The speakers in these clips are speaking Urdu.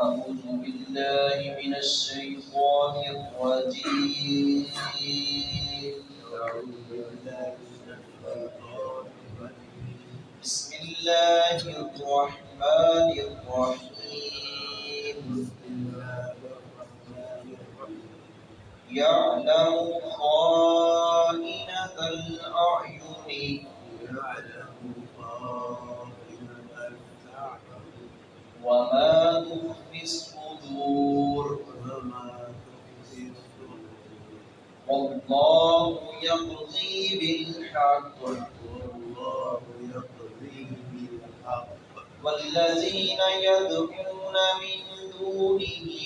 أعوذ بالله من الشيطان الرجيم بسم الله الرحمن الرحيم يعلم خائنة الأعين وما تخفي الصدور والله يقضي بالحق والذين يدعون من دونه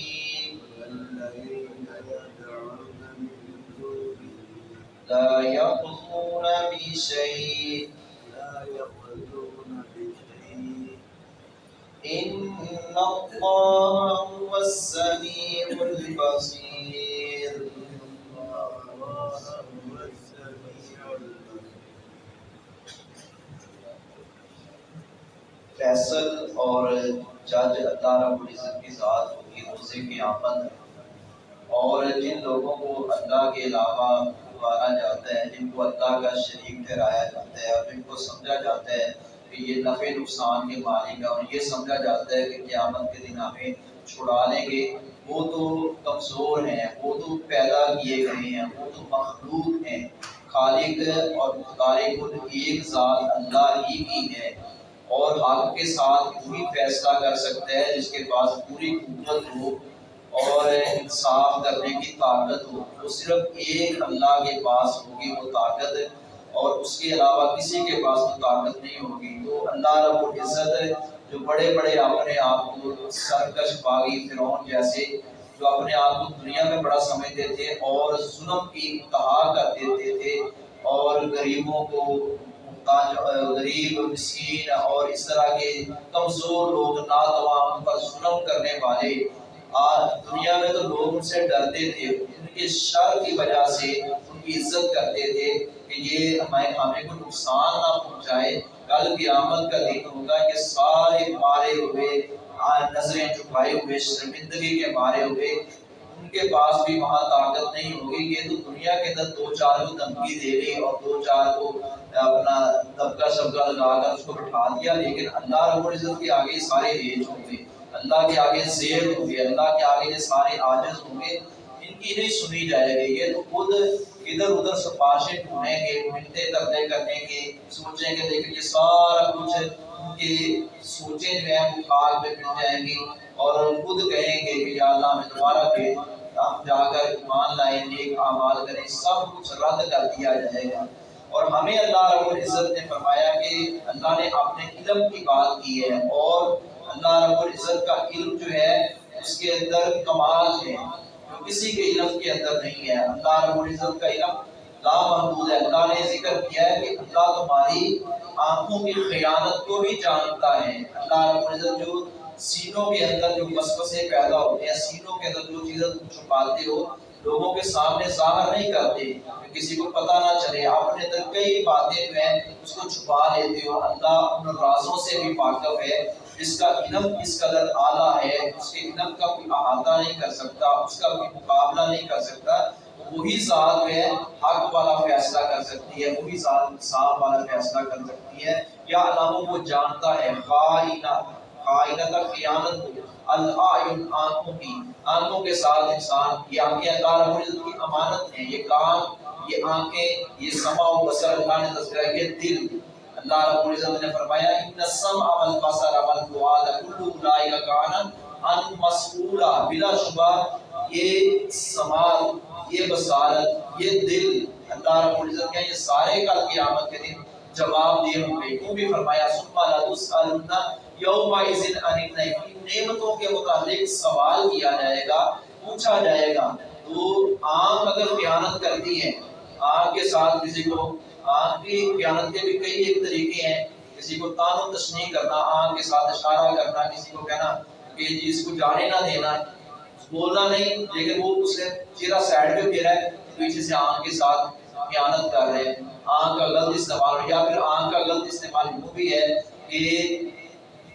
لا يقضون بشيء إن الله هو السميع البصير فیصل اور جج اللہ رب العزت کی ذات ہوگی روز قیامت، اور جن لوگوں کو اللہ کے علاوہ پکارا جاتا ہے، جن کو اللہ کا شریک ٹھہرایا جاتا ہے، اور جن کو سمجھا جاتا ہے کہ یہ نفع نقصان کے مالک ہے، اور یہ سمجھا جاتا ہے کہ قیامت کے دن ہمیں چھڑا لیں گے، وہ تو کمزور ہیں، وہ تو پیدا کیے گئے ہیں، وہ تو مخلوق ہیں۔ خالق اور مختار خود ایک ذات اللہ ہی کی ہے، اور حق کے ساتھ وہی فیصلہ کر سکتا ہے جس کے پاس پوری قوت ہو اور انصاف کرنے کی طاقت ہو۔ وہ صرف ایک اللہ کے پاس ہوگی وہ طاقت، اور اس کے علاوہ کسی کے پاس وہ طاقت نہیں ہوگی۔ تو اللہ رب العزت جو بڑے بڑے اپنے آپ کو سرکش باغی فرعون جیسے جو اپنے آپ کو دنیا میں بڑا سمجھتے تھے اور ظلم کی انتہا کر دیتے تھے، اور غریبوں کو غریب مسکین اور اس طرح کے کمزور لوگ ناتواں ان پر ظلم کرنے والے، آج دنیا میں تو لوگ ان سے ڈرتے تھے، ان کے شر کی وجہ سے ان کی عزت کرتے تھے کہ یہ ہمیں کوئی نقصان نہ پہنچائے۔ کل قیامت کا دن ہوگا کہ سارے مارے ہوئے، نظریں جھکائے ہوئے، شرمندگی کے مارے ہوئے، ان کے پاس بھی وہاں طاقت نہیں ہوگی۔ یہ تو دنیا کے اندر دو چار کو دھمکی دے لی اور دو چار کو اپنا دبکا شبکا لگا کر اس کو بٹھا دیا، لیکن اللہ رب العزت کے آگے سارے ہیج ہوں گے، اللہ کے آگے زیر ہوں گے، اللہ کے آگے یہ سارے عاجز ہوں گے، ان کی نہیں سنی جائے گی۔ یہ تو خود ادھر ادھر سفارشیں ڈھونڈیں گے، منتیں ترلے کریں گے، سوچیں گے، لیکن یہ سارا کچھ ان کی سوچیں جو ہیں وہ خاک میں مل جائیں گی، اور خود کہیں گے کہ یا اللہ ہمیں دوبارہ بھیج، ہم جا کر ایمان لائیں، نیک اعمال کریں، سب کچھ رد کر دیا جائے گا۔ اور ہمیں اللہ رب العزت نے فرمایا کہ اللہ نے اپنے علم کی بات کی ہے، اور اللہ رب العزت کا علم جو ہے اس کے اندر کمال ہے جو کسی کے علم کے اندر نہیں ہے۔ اللہ رب العزت کا علم لامحدود ہے۔ اللہ نے ذکر کیا ہے کہ اللہ تمہاری آنکھوں کی خیانت کو بھی جانتا ہے۔ اللہ رب العزت جو سینوں کے اندر جو وسوسے پیدا ہوتے ہیں، سینوں کے اندر جو چیزیں تم چھپاتے ہو، لوگوں کے سامنے ظاہر نہیں کرتے کہ کسی کو پتہ نہ چلے، اپنے اندر کئی باتیں جو ہیں اس کو چھپا لیتے ہو۔ اللہ ان رازوں سے بھی واقف ہے، جس کا علم اس قدر اعلیٰ ہے، اس کے علم کا کوئی احاطہ نہیں کر سکتا، اس کا کوئی مقابلہ نہیں کر سکتا۔ وہی ذات جو ہے حق والا فیصلہ کر سکتی ہے، وہی ذات انصاف والا فیصلہ کر سکتی ہے۔ یا علاموں کو جانتا ہے، خائنۃ خیانت کو، الاعین آنکھوں کے ساتھ انسان، یہ آنکھیں اللہ رب العزت کی امانت ہیں، یہ کان، یہ آنکھیں، یہ سمع و بصر اللہ نے تذکرہ، یہ دل اللہ رب العزت نے فرمایا ان السمع والبصر والفؤاد کل اولئک کان عنہ مسئولا، بلا شبہ یہ سماع، یہ بصارت، یہ دل، اللہ رب العزت کے یہ سارے کل قیامت کے دن جواب دیے ہوں گے۔ کیوں بھی فرمایا ثم لتسألن یومئذ عن النعیم، نعمتوں کے متعلق سوال کیا جائے گا، پوچھا جائے گا۔ تو آنکھ اگر خیانت کرتی ہے، آنکھ کے ساتھ کسی کو، آنکھ کی خیانت کے بھی کئی ایک طریقے ہیں، کسی کو تان و تشنیع کرنا، آنکھ کے ساتھ اشارہ کرنا، کسی کو کہنا کہ جس کو جانے نہ دینا، بولنا نہیں لیکن وہ اس نے چہرہ سائڈ پہ پھیرا ہے، پیچھے سے آنکھ کے ساتھ خیانت کر رہے ہیں۔ آنکھ کا غلط استعمال، یا پھر آنکھ کا غلط استعمال وہ بھی ہے کہ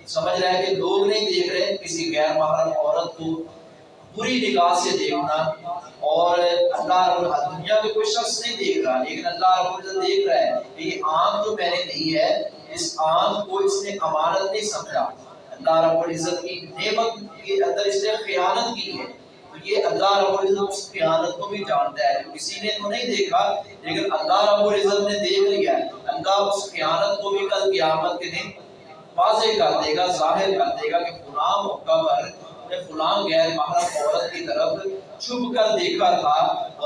سمجھ رہا ہے کہ لوگ نہیں دیکھ رہے، کسی غیر محرم عورت کو بری نگاہ سے دیکھنا، اور اللہ رب العزت دنیا میں کوئی شخص نہیں دیکھ رہا، لیکن اللہ رب العزت دیکھ رہا ہے کہ یہ آنکھ جو میں نے دی ہے، اس آنکھ کو اس نے امانت نہیں سمجھا، اللہ رب العزت کی نعمت کے اندر اس نے خیانت کی ہے، تو یہ اللہ رب العزت اس خیانت کو بھی جانتا ہے، کسی نے تو نہیں دیکھا لیکن اللہ رب العزت نے دیکھ لیا ہے۔ اللہ اس خیانت کو بھی کل قیامت کے دن واضح کر دے گا، ظاہر کر دے گا کہ فلاں موقع پر فلاں غیر محرم عورت کی طرف چھپ کر دیکھا تھا،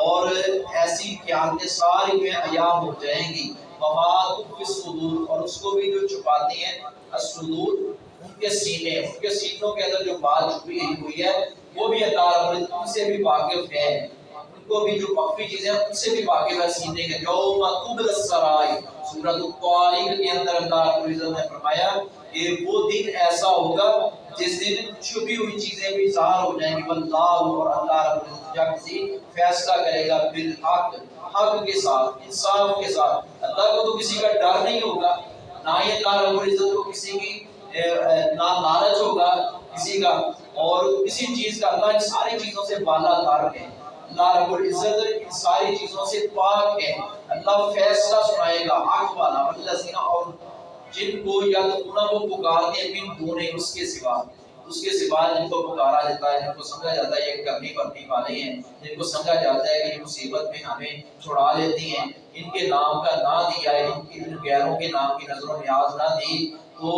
اور ایسی قیامتیں ساری میں عیاں ہو جائیں گی۔ وما تخفی الصدور، اور اس کو بھی جو چھپاتی ہیں الصدور، ان کے سینے، ان کے سینوں کے اندر جو بات چھپی ہوئی ہے وہ بھی اللہ رب العزت ان سے بھی واقف ہے، ان کو بھی جو مخفی چیزیں ہیں ان سے بھی واقف ہے سینے کے۔ یوم تبلی السرائر، سورۃ الطارق کے اندر اللہ رب العزت نے فرمایا کہ وہ دن ایسا ہوگا جس دن چھپی ہوئی چیزیں بھی ظاہر ہو جائیں گی، واللہ، اور اللہ رب العزت جب کسی فیصلہ کرے گا بالحق، حق کے ساتھ، انصاف کے ساتھ۔ اللہ کو تو کسی کا ڈر نہیں ہوگا، نہ ہی اللہ رب العزت کو کسی کی نہ لالچ ہوگا کسی کا، اور کسی چیز کا، اللہ ان ساری چیزوں سے بالا تر ہے، اللہ رب العزت ان ساری چیزوں سے پاک ہے۔ اللہ فیصلہ سنائے گا حق والا، والذین، اور جن کو یدعون وہ پکارتے ہیں من دون، اس کے سوا، اس کے سوا جن کو پکارا جاتا ہے، جن کو سمجھا جاتا ہے یہ کرنی پڑنی والے ہیں، جن کو سمجھا جاتا ہے کہ یہ مصیبت میں ہمیں چھڑا لیتی ہیں، ان کے نام کا نہ دیا ہے، ان غیروں کے نام کی نظر و نیاز نہ دی، تو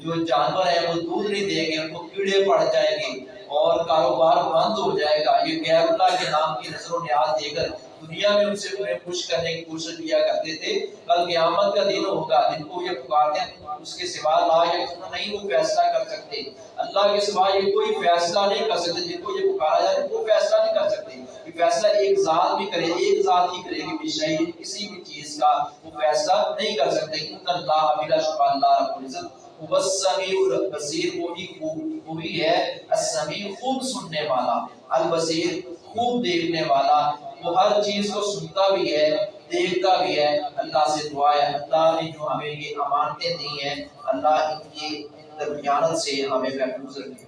جو جانور ہیں وہ دودھ نہیں دیں گے، ان کو کیڑے پڑ جائیں گے اور کاروبار بند ہو جائے گا۔ یہ غیر اللہ کے نام کی نظر و نیاز دے کر دنیا میں ان سے انہیں خوش کرنے کی کوشش کیا کرتے تھے، کل قیامت کا دن ہوگا جن کو یہ پکارتے ہیں اس کے سوا لا یقین، نہیں وہ فیصلہ کر سکتے، اللہ کے سوا یہ کوئی فیصلہ نہیں کر سکتے، جن کو یہ پکارا جائے وہ فیصلہ نہیں کر سکتے، یہ فیصلہ ایک ذات بھی کرے، ایک ذات ہی کرے گی، بشیء، کسی بھی چیز کا وہ فیصلہ نہیں کر سکتے۔ ان اللہ بلا شبہ اللہ رب العزت هو السمیع البصیر، وہی ہے السمیع، خوب سننے والا، البصیر، خوب دیکھنے والا، وہ ہر چیز کو سنتا بھی ہے، دیکھتا بھی ہے۔ اللہ سے دعا ہے اللہ نے جو ہمیں یہ امانتیں دی ہیں، اللہ ان کی درمیانت سے ہمیں محفوظ رکھے۔